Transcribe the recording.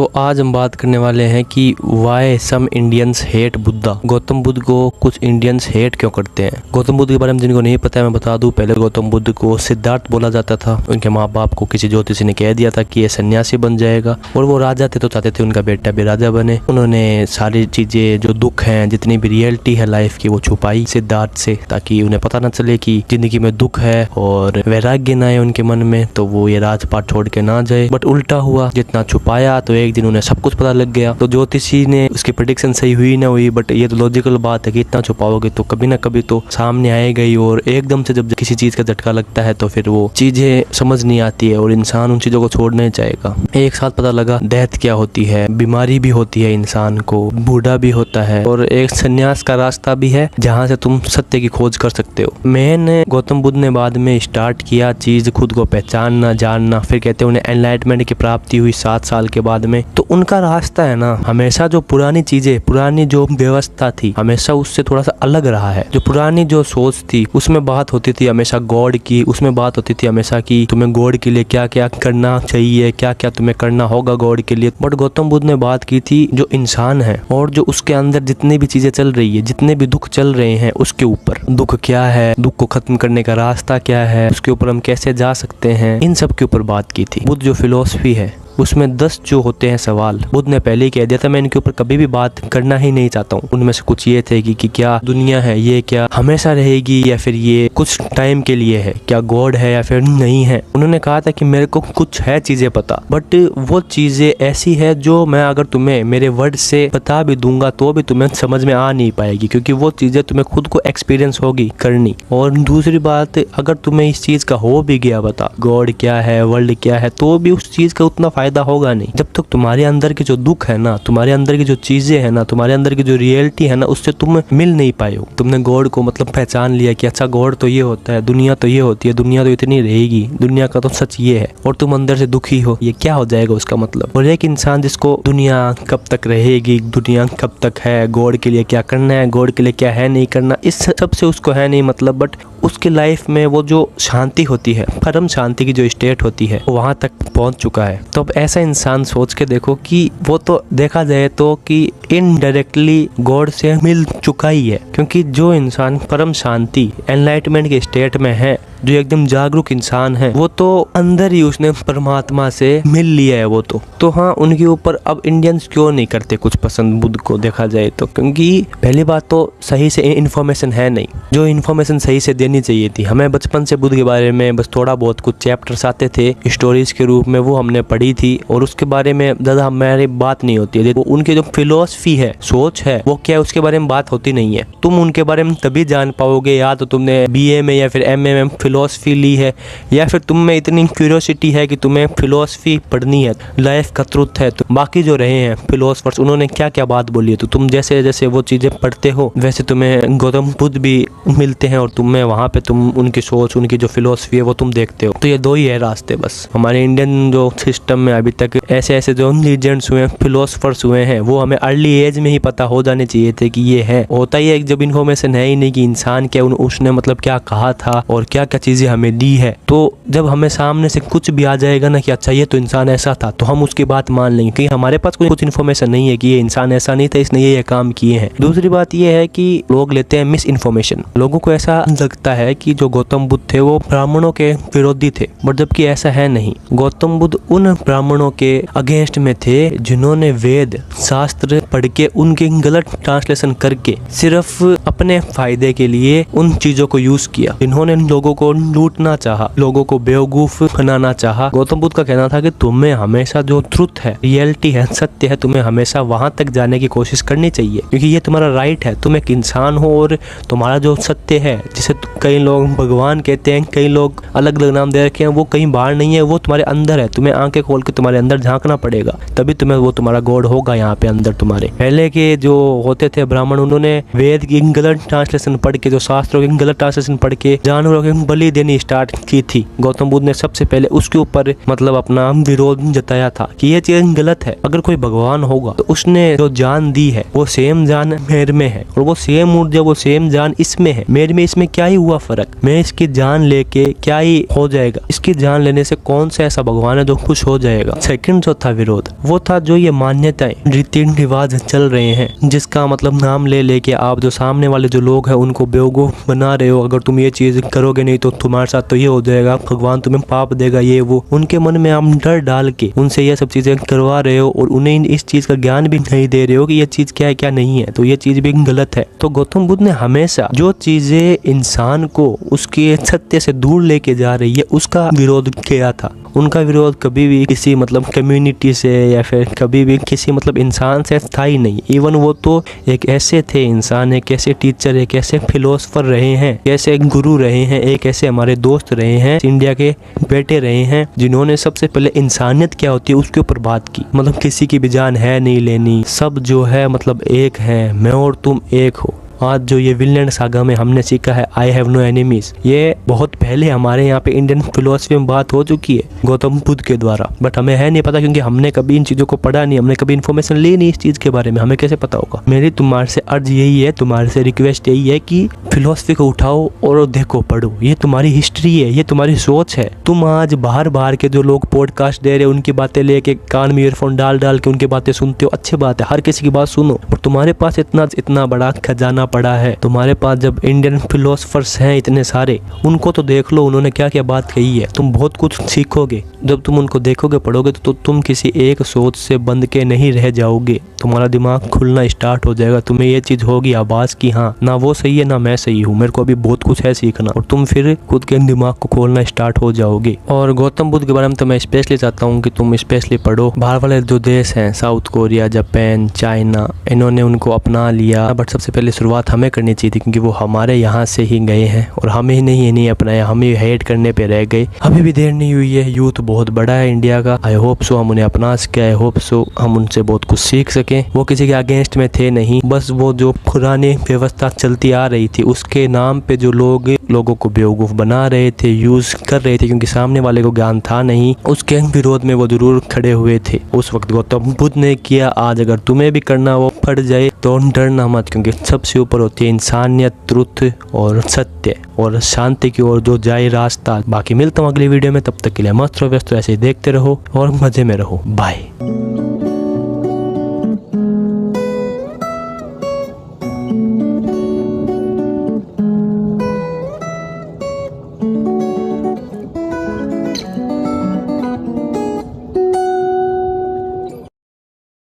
तो आज हम बात करने वाले हैं कि वाई सम इंडियंस हेट बुद्धा। गौतम बुद्ध को कुछ इंडियंस हेट क्यों करते हैं। गौतम बुद्ध के बारे में जिनको नहीं पता है मैं बता दूं। पहले गौतम बुद्ध को सिद्धार्थ बोला जाता था। उनके माँ बाप को किसी ज्योतिषी ने कह दिया था कि ये सन्यासी बन जाएगा और वो राजा थे तो चाहते थे उनका बेटा भी राजा बने। उन्होंने सारी चीजें जो दुख हैं, जितनी भी रियलिटी है लाइफ की, वो छुपाई सिद्धार्थ से, ताकि उन्हें पता न चले कि जिंदगी में दुख है और वैराग्य न आए उनके मन में, तो वो ये राजपाट छोड़ के ना जाए। बट उल्टा हुआ, जितना छुपाया तो एक दिन उन्हें सब कुछ पता लग गया। तो ज्योतिषी ने उसकी प्रेडिक्शन सही हुई ना हुई, बट ये तो लॉजिकल बात है कि इतना छुपाओगे तो कभी ना कभी तो सामने आएगा ही। और एकदम से जब किसी चीज का झटका लगता है तो फिर वो चीजें समझ नहीं आती है और इंसान उन चीजों को छोड़ नहीं चाहेगा। एक साथ पता लगा डेथ क्या होती है, बीमारी भी होती है, इंसान को बूढ़ा भी होता है, और एक संन्यास का रास्ता भी है जहाँ से तुम सत्य की खोज कर सकते हो। मैंने गौतम बुद्ध ने बाद में स्टार्ट किया चीज खुद को पहचानना, जानना। फिर कहते हैं उन्हें एनलाइटमेंट की प्राप्ति हुई 7 साल के बाद में। तो उनका रास्ता है ना, हमेशा जो पुरानी चीजें, पुरानी जो व्यवस्था थी, हमेशा उससे थोड़ा सा अलग रहा है। जो पुरानी जो सोच थी उसमें बात होती थी हमेशा गॉड की, उसमें बात होती थी हमेशा कि तुम्हें गॉड के लिए क्या क्या करना चाहिए, क्या क्या तुम्हें करना होगा गॉड के लिए। बट गौतम बुद्ध ने बात की थी जो इंसान है और जो उसके अंदर जितनी भी चीजें चल रही है, जितने भी दुख चल रहे हैं, उसके ऊपर दुख क्या है, दुख को खत्म करने का रास्ता क्या है, उसके ऊपर हम कैसे जा सकते हैं, इन सब के ऊपर बात की थी। बुद्ध जो फिलॉसफी है उसमें 10 जो होते हैं सवाल, बुद्ध ने पहले ही कह दिया था मैं इनके ऊपर कभी भी बात करना ही नहीं चाहता हूँ। उनमें से कुछ ये थे कि क्या दुनिया है, ये क्या हमेशा रहेगी या फिर ये कुछ टाइम के लिए है, क्या गॉड है या फिर नहीं है। उन्होंने कहा था कि मेरे को कुछ है चीजें पता, बट वो चीजें ऐसी है जो मैं अगर तुम्हें मेरे वर्ड से बता भी दूंगा तो भी तुम्हें समझ में आ नहीं पाएगी, क्योंकि वो चीजें तुम्हें खुद को एक्सपीरियंस होगी करनी। और दूसरी बात, अगर तुम्हें इस चीज का हो भी गया पता, गॉड क्या है, वर्ल्ड क्या है, तो भी उस चीज का उतना फायदा होगा नहीं जब तक तुम्हारे अंदर की जो दुख है ना, तुम्हारे अंदर की जो चीजें है ना, तुम्हारे अंदर की जो रियलिटी है ना, उससे तुम मिल नहीं पाए हो। तुमने गॉड को मतलब पहचान लिया कि अच्छा गॉड तो ये होता है, दुनिया तो ये होती है, दुनिया तो इतनी रहेगी, दुनिया का तो सच ये है, और तुम अंदर से दुखी हो, ये क्या हो जाएगा उसका मतलब। और एक इंसान जिसको दुनिया कब तक रहेगी, दुनिया कब तक है, गॉड के लिए क्या करना है, गॉड के लिए क्या है नहीं करना, इस सब से उसको है नहीं मतलब। बट उसकी लाइफ में वो जो शांति होती है, परम शांति की जो स्टेट होती है, वहां तक पहुंच चुका है। तो अब ऐसा इंसान सोच के देखो कि वो तो देखा जाए तो कि इनडायरेक्टली गॉड से मिल चुका ही है, क्योंकि जो इंसान परम शांति एनलाइटमेंट के स्टेट में है, जो एकदम जागरूक इंसान है, वो तो अंदर ही उसने परमात्मा से मिल लिया है वो तो हाँ, उनके ऊपर अब इंडियंस क्यों नहीं करते कुछ पसंद बुद्ध को देखा जाए तो, क्योंकि पहली बात तो सही से इन्फॉर्मेशन है नहीं। जो इन्फॉर्मेशन सही से देनी चाहिए थी, हमें बचपन से बुद्ध के बारे में बस थोड़ा बहुत कुछ चैप्टर्स आते थे स्टोरीज के रूप में, वो हमने पढ़ी थी और उसके बारे में ज्यादा हमारी बात नहीं होती है। उनकी जो फिलोसफी है, सोच है, वो क्या है उसके बारे में बात होती नहीं है। तुम उनके बारे में तभी जान पाओगे या तो तुमने BA में या फिर MA में फिलोसफी ली है, या फिर तुम में इतनी क्यूरियोसिटी है कि तुम्हें फिलोसफी पढ़नी है, लाइफ का ट्रुथ है। तो बाकी जो रहे हैं फिलोसफर्स, उन्होंने क्या क्या बात बोली है, तो तुम जैसे जैसे वो चीजें पढ़ते हो वैसे तुम्हें गौतम बुद्ध भी मिलते हैं और तुम्हें वहाँ पे तुम उनकी सोच, उनकी जो फिलोसफी है वो तुम देखते हो। तो ये 2 ही है रास्ते बस। हमारे इंडियन जो सिस्टम में अभी तक ऐसे ऐसे जो लीजेंड्स हुए हैं, फिलोसफर्स हुए हैं, वो हमें अर्ली एज में ही पता हो जाने चाहिए थे कि ये है। होता ही है जब इन्फॉर्मेशन है ही नहीं कि इंसान क्या, उसने मतलब क्या कहा था और क्या क्या चीजें हमें दी है, तो जब हमें सामने से कुछ भी आ जाएगा ना कि अच्छा ये तो इंसान ऐसा था, तो हम उसकी बात मान लेंगे, क्योंकि हमारे पास कुछ इन्फॉर्मेशन नहीं है कि ये इंसान ऐसा नहीं था, इसने ये काम किए हैं। दूसरी बात ये है कि लोग लेते हैं मिस इन्फॉर्मेशन। लोगों को ऐसा लगता है कि जो गौतम बुद्ध थे वो ब्राह्मणों के विरोधी थे, बट जबकि ऐसा है नहीं। गौतम बुद्ध उन ब्राह्मणों के अगेंस्ट में थे जिन्होंने वेद शास्त्र पढ़ के उनके गलत ट्रांसलेशन करके सिर्फ अपने फायदे के लिए उन चीजों को यूज किया, जिन्होंने लोगों को लूटना चाहा, लोगों को बेवकूफ बनाना चाहा। गौतम बुद्ध का कहना था कि तुम्हें हमेशा जो ट्रुथ है, रियलिटी है, सत्य है, तुम्हें हमेशा वहां तक जाने की कोशिश करनी चाहिए, क्योंकि ये तुम्हारा राइट है। तुम एक इंसान हो और तुम्हारा जो सत्य है, जिसे कई लोग भगवान कहते हैं, कई लोग अलग अलग नाम दे रखे हैं, वो कहीं बाहर नहीं है, वो तुम्हारे अंदर है। तुम्हें आंखें खोल के तुम्हारे अंदर झांकना पड़ेगा, तभी तुम्हें वो तुम्हारा गॉड होगा यहाँ पे अंदर तुम्हारे। पहले के जो होते थे ब्राह्मण, उन्होंने वेद की गलत ट्रांसलेशन पढ़ के, जो शास्त्रों की गलत ट्रांसलेशन पढ़ के जानवरों के बलि देनी स्टार्ट की थी, गौतम बुद्ध ने सबसे पहले उसके ऊपर मतलब अपना विरोध जताया था कि ये चीज गलत है। अगर कोई भगवान होगा तो उसने जो जान दी है वो सेम जान मेरे में है और वो सेम ऊर्जा वो सेम जान इसमें है, मेरे में इसमें क्या ही हुआ फर्क। मैं इसकी जान लेके क्या ही हो जाएगा, इसकी जान लेने से कौन सा ऐसा भगवान है जो खुश हो जाएगा। सेकंड जो था विरोध वो था जो ये मान्यताएं रीति रिवाज चल रहे हैं जिसका मतलब नाम ले लेके आप जो सामने वाले जो लोग हैं उनको बेवकूफ बना रहे हो। अगर तुम ये चीज करोगे नहीं तो तुम्हारे साथ तो ये हो जाएगा, भगवान तुम्हें पाप देगा, ये वो उनके मन में आप डर डाल के उनसे ये सब चीजें करवा रहे हो और उन्हें इस चीज का ज्ञान भी नहीं दे रहे हो कि ये चीज क्या है क्या नहीं है, तो ये चीज भी गलत है। तो गौतम बुद्ध ने हमेशा जो चीजें इंसान को उसके सत्य से दूर लेके जा रही है उसका विरोध किया था। उनका विरोध कभी भी किसी मतलब कम्युनिटी से या फिर कभी भी किसी मतलब इंसान से था ही नहीं। इवन वो तो एक ऐसे थे इंसान, एक ऐसे टीचर, एक ऐसे फिलोसफर रहे हैं, ऐसे गुरु रहे हैं, एक ऐसे हमारे दोस्त रहे हैं, इंडिया के बेटे रहे हैं जिन्होंने सबसे पहले इंसानियत क्या होती है उसके ऊपर बात की। मतलब किसी की भी जान है नहीं लेनी, सब जो है मतलब एक है, मैं और तुम एक हो। आज जो ये विनलैंड सागा में हमने सीखा है आई हैव नो एनिमीज, ये बहुत पहले हमारे यहाँ पे इंडियन फिलोसफी में बात हो चुकी है गौतम बुद्ध के द्वारा, बट हमें है नहीं पता क्योंकि हमने कभी इन चीजों को पढ़ा नहीं, हमने कभी इन्फॉर्मेशन ली नहीं इस चीज के बारे में, हमें कैसे पता होगा। मेरी तुम्हारे से अर्ज यही है, तुम्हारे से रिक्वेस्ट यही है कि फिलोसफी को उठाओ और देखो, पढ़ो, ये तुम्हारी हिस्ट्री है, ये तुम्हारी सोच है। तुम आज बाहर के जो लोग पॉडकास्ट दे रहे हैं उनकी बातें लेके कान में ईयरफोन डाल के उनकी बातें सुनते हो, अच्छी बात है, हर किसी की बात सुनो, पर तुम्हारे पास इतना बड़ा खजाना पड़ा है, तुम्हारे पास जब इंडियन फिलोसफर्स हैं इतने सारे, उनको तो देख लो उन्होंने क्या क्या बात कही है, तुम बहुत कुछ सीखोगे। जब तुम उनको देखोगे पढ़ोगे तो तुम किसी एक सोच से बंध के नहीं रह जाओगे, तुम्हारा दिमाग खुलना स्टार्ट हो जाएगा। तुम्हें ये चीज होगी आवाज की हाँ ना वो सही है ना मैं सही हूँ, मेरे को अभी बहुत कुछ है सीखना, और तुम फिर खुद के दिमाग को खोलना स्टार्ट हो जाओगे। और गौतम बुद्ध के बारे में तो मैं स्पेशली चाहता हूँ कि तुम स्पेशली पढ़ो। बाहर वाले जो देश हैं साउथ कोरिया, जापान, चाइना, इन्होंने उनको अपना लिया, बट सबसे पहले शुरुआत हमें करनी चाहिए थी क्योंकि वो हमारे यहाँ से ही गए हैं और हमें ही नहीं अपनाया, हमें हेट करने पे रह गए। अभी भी देर नहीं हुई है, यूथ बहुत बड़ा है इंडिया का, आई होप सो हम उन्हें अपना सके, आई होप सो हम उनसे बहुत कुछ सीख सकें। वो किसी के अगेंस्ट में थे नहीं, बस वो जो पुरानी व्यवस्था चलती आ रही थी उसके नाम पे जो लोगों को बेवकूफ बना रहे थे, यूज कर रहे थे क्योंकि सामने वाले को ज्ञान था नहीं, उसके विरोध में वो जरूर खड़े हुए थे उस वक्त। गौतम बुद्ध ने किया, आज अगर तुम्हें भी करना वो पड़ जाए तो डरना मत, क्योंकि सबसे ऊपर होती है इंसानियत, ट्रुथ और सत्य और शांति की ओर जो जाए रास्ता। बाकी मिलता हूँ अगली वीडियो में, तब तक के लिए मस्त रहो, व्यस्त ऐसे ही देखते रहो और मजे में रहो। बाय।